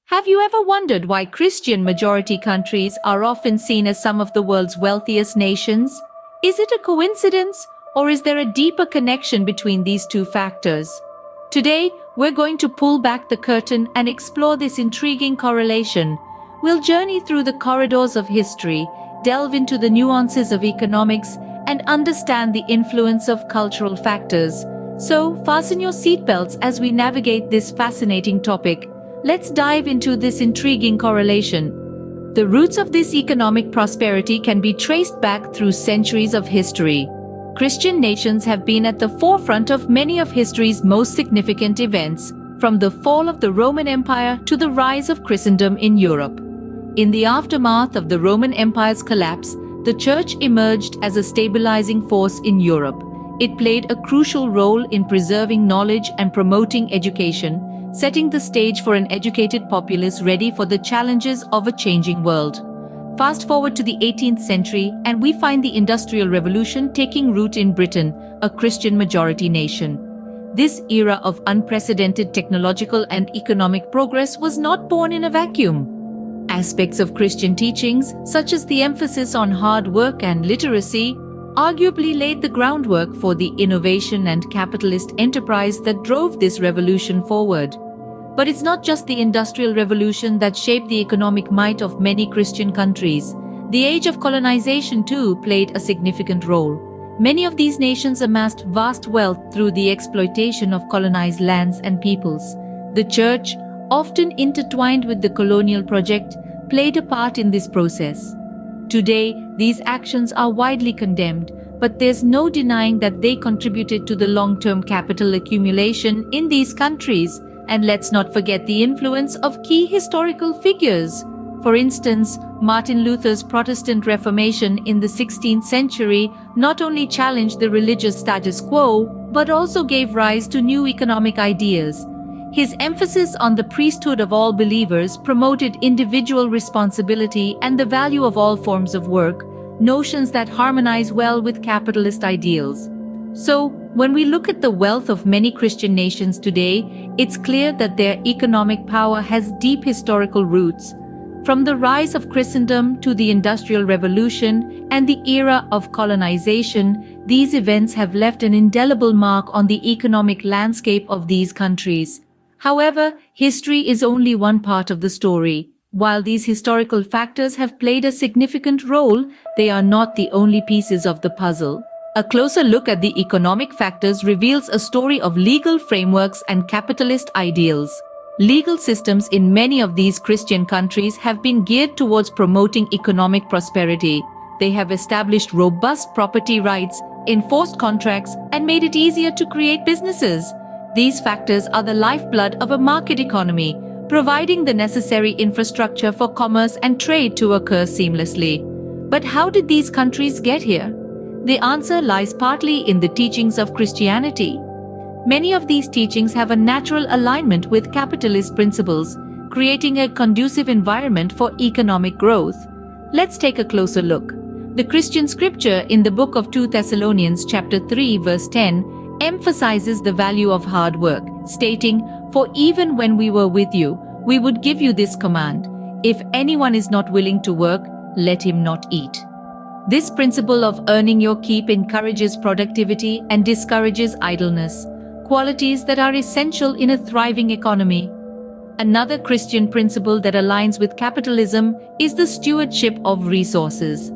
Have you ever wondered why Christian majority countries are often seen as some of the world's wealthiest nations? Is it a coincidence, or is there a deeper connection between these two factors? Today, we're going to pull back the curtain and explore this intriguing correlation. We'll journey through the corridors of history, delve into the nuances of economics, and understand the influence of cultural factors. So, fasten your seatbelts as we navigate this fascinating topic. Let's dive into this intriguing correlation. The roots of this economic prosperity can be traced back through centuries of history. Christian nations have been at the forefront of many of history's most significant events, from the fall of the Roman Empire to the rise of Christendom in Europe. In the aftermath of the Roman Empire's collapse, the Church emerged as a stabilizing force in Europe. It played a crucial role in preserving knowledge and promoting education, setting the stage for an educated populace ready for the challenges of a changing world. Fast forward to the 18th century, and we find the Industrial Revolution taking root in Britain, a Christian-majority nation. This era of unprecedented technological and economic progress was not born in a vacuum. Aspects of Christian teachings, such as the emphasis on hard work and literacy, arguably laid the groundwork for the innovation and capitalist enterprise that drove this revolution forward. But it's not just the Industrial Revolution that shaped the economic might of many Christian countries. The age of colonization, too, played a significant role. Many of these nations amassed vast wealth through the exploitation of colonized lands and peoples. The Church, often intertwined with the colonial project, played a part in this process. Today, these actions are widely condemned, but there's no denying that they contributed to the long-term capital accumulation in these countries. And let's not forget the influence of key historical figures. For instance, Martin Luther's Protestant Reformation in the 16th century not only challenged the religious status quo, but also gave rise to new economic ideas. His emphasis on the priesthood of all believers promoted individual responsibility and the value of all forms of work, notions that harmonize well with capitalist ideals. So, when we look at the wealth of many Christian nations today, it's clear that their economic power has deep historical roots. From the rise of Christendom to the Industrial Revolution and the era of colonization, these events have left an indelible mark on the economic landscape of these countries. However, history is only one part of the story. While these historical factors have played a significant role, they are not the only pieces of the puzzle. A closer look at the economic factors reveals a story of legal frameworks and capitalist ideals. Legal systems in many of these Christian countries have been geared towards promoting economic prosperity. They have established robust property rights, enforced contracts, and made it easier to create businesses. These factors are the lifeblood of a market economy, providing the necessary infrastructure for commerce and trade to occur seamlessly. But how did these countries get here? The answer lies partly in the teachings of Christianity. Many of these teachings have a natural alignment with capitalist principles, creating a conducive environment for economic growth. Let's take a closer look. The Christian scripture in the book of 2 Thessalonians chapter 3 verse 10 emphasizes the value of hard work, stating, "For even when we were with you, we would give you this command: if anyone is not willing to work, let him not eat." This principle of earning your keep encourages productivity and discourages idleness, qualities that are essential in a thriving economy. Another Christian principle that aligns with capitalism is the stewardship of resources.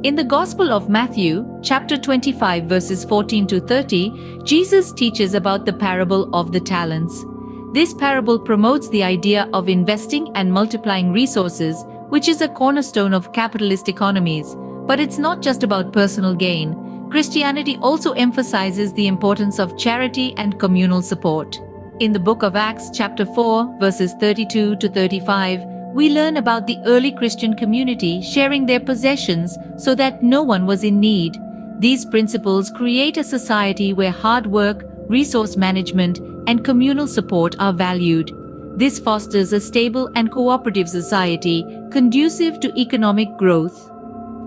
In the Gospel of Matthew, chapter 25, verses 14 to 30, Jesus teaches about the parable of the talents. This parable promotes the idea of investing and multiplying resources, which is a cornerstone of capitalist economies. But it's not just about personal gain. Christianity also emphasizes the importance of charity and communal support. In the book of Acts, chapter 4, verses 32 to 35, we learn about the early Christian community sharing their possessions so that no one was in need. These principles create a society where hard work, resource management, and communal support are valued. This fosters a stable and cooperative society conducive to economic growth.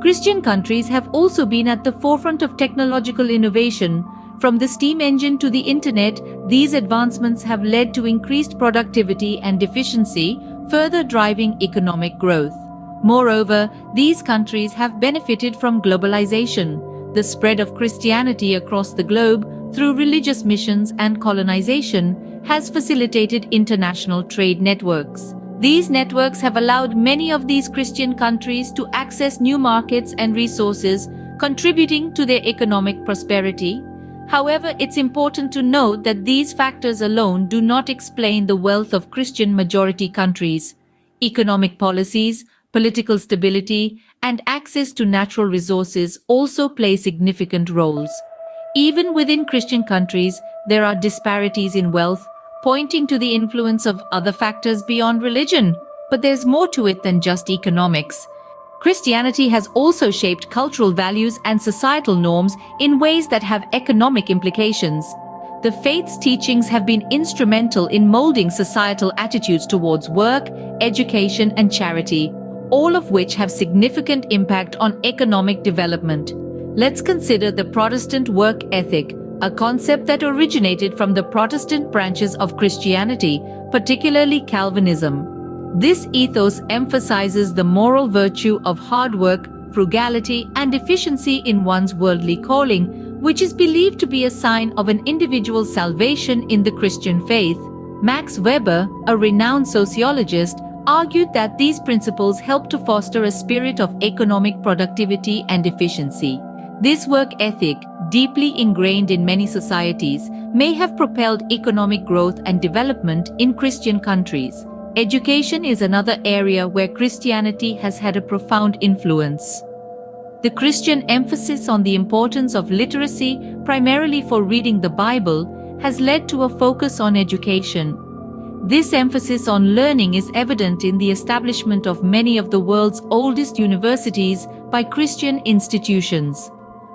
Christian countries have also been at the forefront of technological innovation. From the steam engine to the internet, these advancements have led to increased productivity and efficiency further driving economic growth. Moreover, these countries have benefited from globalization, the spread of Christianity across the globe through religious missions and colonization has facilitated international trade networks. These networks have allowed many of these Christian countries to access new markets and resources, contributing to their economic prosperity. However, it's important to note that these factors alone do not explain the wealth of Christian majority countries. Economic policies, political stability, and access to natural resources also play significant roles. Even within Christian countries, there are disparities in wealth, pointing to the influence of other factors beyond religion. But there's more to it than just economics. Christianity has also shaped cultural values and societal norms in ways that have economic implications. The faith's teachings have been instrumental in molding societal attitudes towards work, education, and charity, all of which have significant impact on economic development. Let's consider the Protestant work ethic, a concept that originated from the Protestant branches of Christianity, particularly Calvinism. This ethos emphasizes the moral virtue of hard work, frugality, and efficiency in one's worldly calling, which is believed to be a sign of an individual's salvation in the Christian faith. Max Weber, a renowned sociologist, argued that these principles help to foster a spirit of economic productivity and efficiency. This work ethic, deeply ingrained in many societies, may have propelled economic growth and development in Christian countries. Education is another area where Christianity has had a profound influence. The Christian emphasis on the importance of literacy, primarily for reading the Bible, has led to a focus on education. This emphasis on learning is evident in the establishment of many of the world's oldest universities by Christian institutions.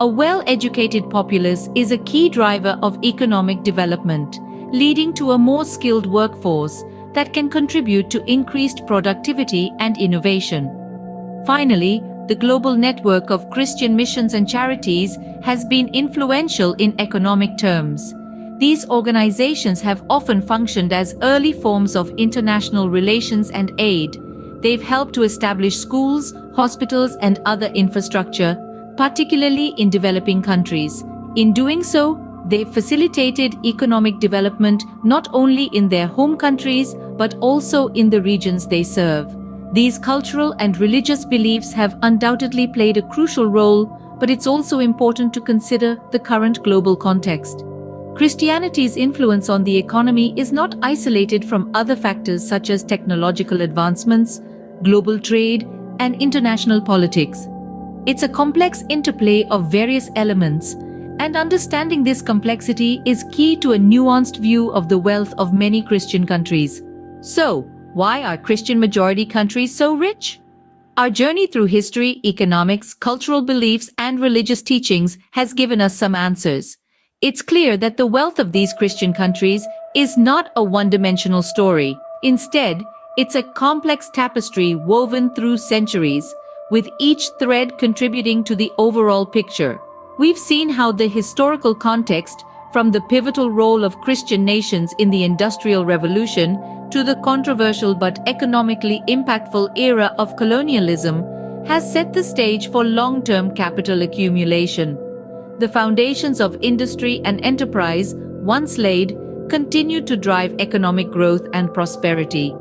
A well-educated populace is a key driver of economic development, leading to a more skilled workforce that can contribute to increased productivity and innovation. Finally, the global network of Christian missions and charities has been influential in economic terms. These organizations have often functioned as early forms of international relations and aid. They've helped to establish schools, hospitals, and other infrastructure, particularly in developing countries. In doing so, they've facilitated economic development not only in their home countries, but also in the regions they serve. These cultural and religious beliefs have undoubtedly played a crucial role, but it's also important to consider the current global context. Christianity's influence on the economy is not isolated from other factors such as technological advancements, global trade, and international politics. It's a complex interplay of various elements, and understanding this complexity is key to a nuanced view of the wealth of many Christian countries. So, why are Christian majority countries so rich? Our journey through history, economics, cultural beliefs, and religious teachings has given us some answers. It's clear that the wealth of these Christian countries is not a one-dimensional story. Instead, it's a complex tapestry woven through centuries, with each thread contributing to the overall picture. We've seen how the historical context, from the pivotal role of Christian nations in the Industrial Revolution to the controversial but economically impactful era of colonialism, has set the stage for long-term capital accumulation. The foundations of industry and enterprise, once laid, continue to drive economic growth and prosperity.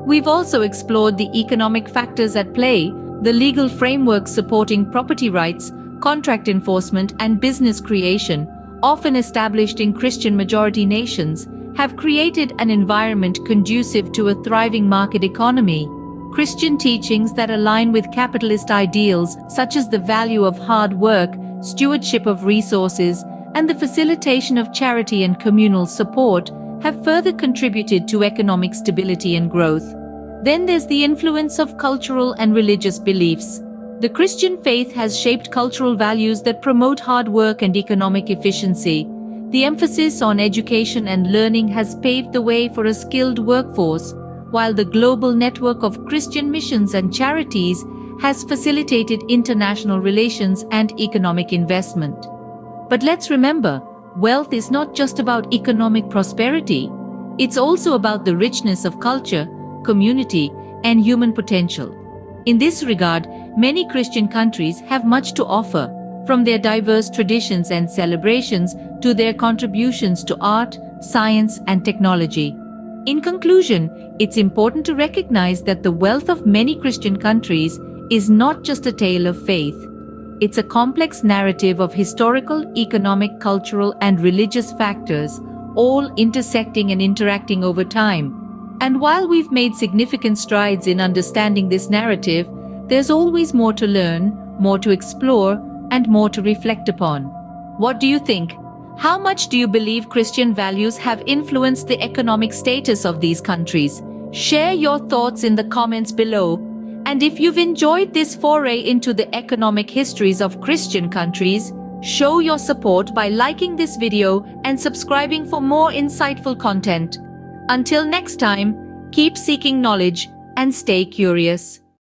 We've also explored the economic factors at play, the legal frameworks supporting property rights, contract enforcement, and business creation, often established in Christian majority nations, have created an environment conducive to a thriving market economy. Christian teachings that align with capitalist ideals, such as the value of hard work, stewardship of resources, and the facilitation of charity and communal support, have further contributed to economic stability and growth. Then there's the influence of cultural and religious beliefs. The Christian faith has shaped cultural values that promote hard work and economic efficiency. The emphasis on education and learning has paved the way for a skilled workforce, while the global network of Christian missions and charities has facilitated international relations and economic investment. But let's remember, wealth is not just about economic prosperity. It's also about the richness of culture, community, and human potential. In this regard, many Christian countries have much to offer, from their diverse traditions and celebrations to their contributions to art, science, and technology. In conclusion, it's important to recognize that the wealth of many Christian countries is not just a tale of faith. It's a complex narrative of historical, economic, cultural, and religious factors, all intersecting and interacting over time. And while we've made significant strides in understanding this narrative, there's always more to learn, more to explore, and more to reflect upon. What do you think? How much do you believe Christian values have influenced the economic status of these countries? Share your thoughts in the comments below. And if you've enjoyed this foray into the economic histories of Christian countries, show your support by liking this video and subscribing for more insightful content. Until next time, keep seeking knowledge and stay curious.